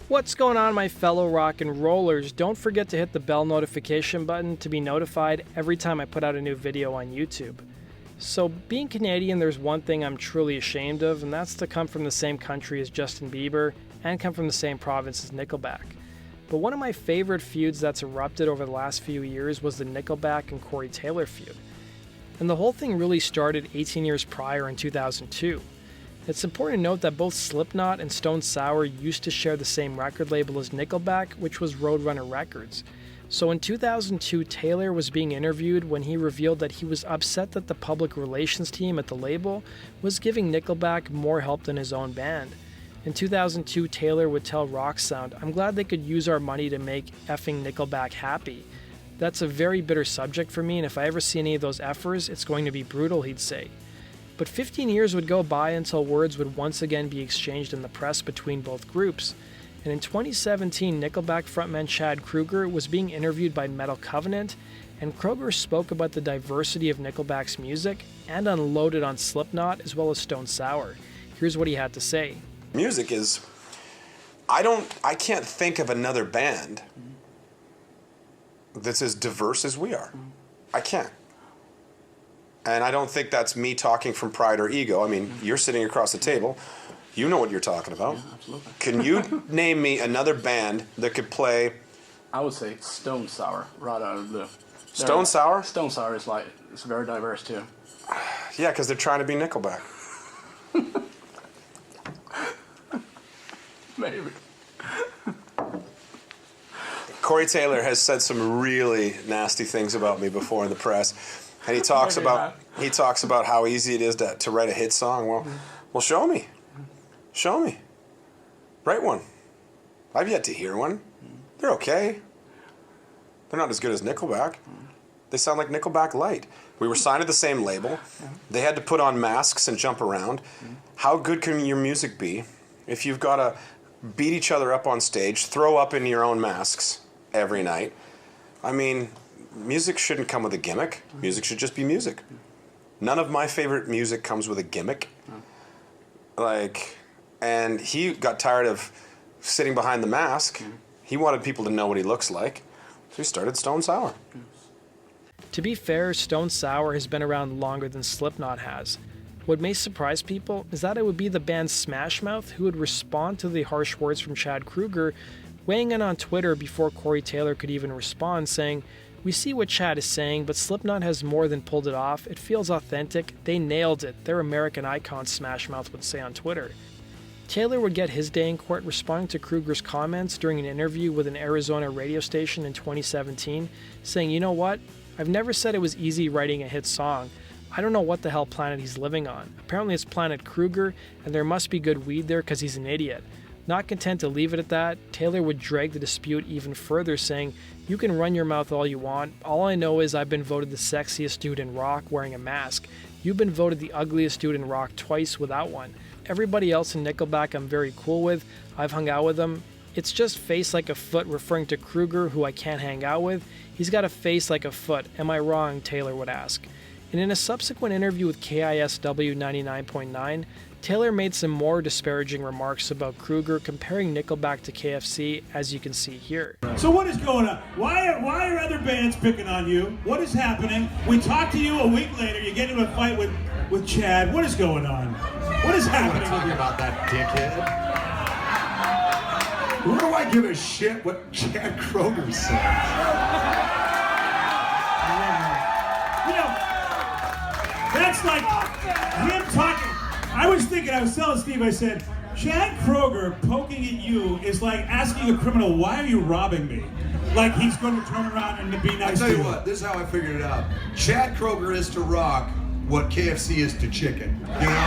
What's going on, my fellow rock and rollers? Don't forget to hit the bell notification button to be notified every time I put out a new video on YouTube. So, being Canadian, there's one thing I'm truly ashamed of, and that's to come from the same country as Justin Bieber and come from the same province as Nickelback. But one of my favorite feuds that's erupted over the last few years was the Nickelback and Corey Taylor feud. And the whole thing really started 18 years prior in 2002. It's important to note that both Slipknot and Stone Sour used to share the same record label as Nickelback, which was Roadrunner Records. So in 2002, Taylor was being interviewed when he revealed that he was upset that the public relations team at the label was giving Nickelback more help than his own band. In 2002, Taylor would tell Rock Sound, "I'm glad they could use our money to make effing Nickelback happy. That's a very bitter subject for me, and if I ever see any of those effers, it's going to be brutal," he'd say. But 15 years would go by until words would once again be exchanged in the press between both groups. And in 2017, Nickelback frontman Chad Kroeger was being interviewed by Metal Covenant, and Kroeger spoke about the diversity of Nickelback's music and unloaded on Slipknot as well as Stone Sour. Here's what he had to say. Music is, I can't think of another band that's as diverse as we are. I can't. And I don't think that's me talking from pride or ego. I mean, you're sitting across the table. You know what you're talking about. Yeah, absolutely. Can you name me another band that could play... I would say Stone Sour, right out of the... Stone Sour? Stone Sour is like, it's very diverse too. Yeah, because they're trying to be Nickelback. Maybe. Corey Taylor has said some really nasty things about me before in the press. And he talks about how easy it is to write a hit song. Well, show me. Show me. Write one. I've yet to hear one. They're okay. They're not as good as Nickelback. They sound like Nickelback-Lite. We were signed to the same label. They had to put on masks and jump around. How good can your music be if you've got to beat each other up on stage, throw up in your own masks every night? I mean... music shouldn't come with a gimmick. Music should just be music. None of my favorite music comes with a gimmick. And he got tired of sitting behind the mask. He wanted people to know what he looks like. So he started Stone Sour. To be fair, Stone Sour has been around longer than Slipknot has. What may surprise people is that it would be the band Smash Mouth who would respond to the harsh words from Chad Kroeger, weighing in on Twitter before Corey Taylor could even respond, saying, "We see what Chad is saying, but Slipknot has more than pulled it off. It feels authentic. They nailed it. They're American icons," Smash Mouth would say on Twitter. Taylor would get his day in court responding to Kroeger's comments during an interview with an Arizona radio station in 2017, saying, "You know what? I've never said it was easy writing a hit song. I don't know what the hell planet he's living on. Apparently it's Planet Kroeger, and there must be good weed there because he's an idiot." Not content to leave it at that, Taylor would drag the dispute even further, saying, "You can run your mouth all you want. All I know is I've been voted the sexiest dude in rock wearing a mask. You've been voted the ugliest dude in rock twice without one. Everybody else in Nickelback I'm very cool with. I've hung out with them. It's just face like a foot," referring to Kroeger, who I can't hang out with. "He's got a face like a foot. Am I wrong?" Taylor would ask. And in a subsequent interview with KISW 99.9, Taylor made some more disparaging remarks about Kroeger, comparing Nickelback to KFC, as you can see here. So what is going on? Why are other bands picking on you? What is happening? We talked to you a week later. You get into a fight with Chad. What is going on? What is happening? I'm talking about that dickhead. Who do I give a shit what Chad Kroeger says? That's like him talking. I was telling Steve, I said, Chad Kroeger poking at you is like asking a criminal, "Why are you robbing me?" Like he's going to turn around and be nice to you. I'll tell you what, this is how I figured it out. Chad Kroeger is to rock what KFC is to chicken. You know,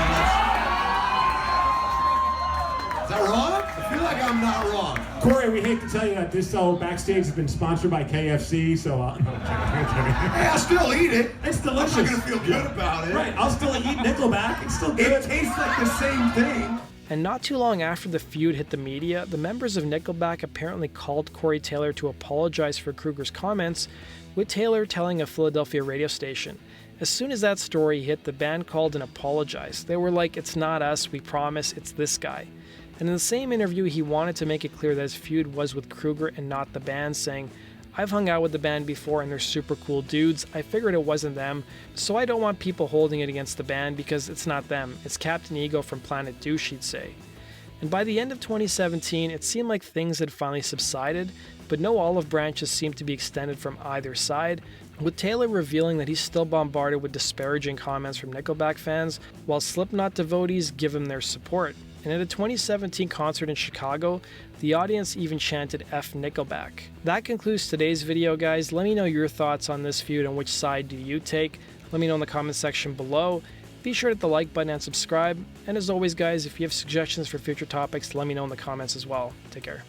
is that wrong? I feel like I'm not wrong. Corey, we hate to tell you that this backstage has been sponsored by KFC, so no, I'm kidding. Hey, I'll still eat it. It's delicious. I'm not gonna feel good about it. Right, I'll still eat Nickelback. It's still good. It tastes like the same thing. And not too long after the feud hit the media, the members of Nickelback apparently called Corey Taylor to apologize for Kroeger's comments, with Taylor telling a Philadelphia radio station, As soon as that story hit, the band called and apologized. They were like, "It's not us, we promise, it's this guy." And in the same interview, he wanted to make it clear that his feud was with Kroeger and not the band, saying, "I've hung out with the band before and they're super cool dudes. I figured it wasn't them, so I don't want people holding it against the band because it's not them. It's Captain Ego from Planet Douche," he'd say. And by the end of 2017, it seemed like things had finally subsided, but no olive branches seemed to be extended from either side, with Taylor revealing that he's still bombarded with disparaging comments from Nickelback fans, while Slipknot devotees give him their support. And at a 2017 concert in Chicago, the audience even chanted "F Nickelback." That concludes today's video, guys. Let me know your thoughts on this feud and which side do you take. Let me know in the comment section below. Be sure to hit the like button and subscribe. And as always, guys, if you have suggestions for future topics, let me know in the comments as well. Take care.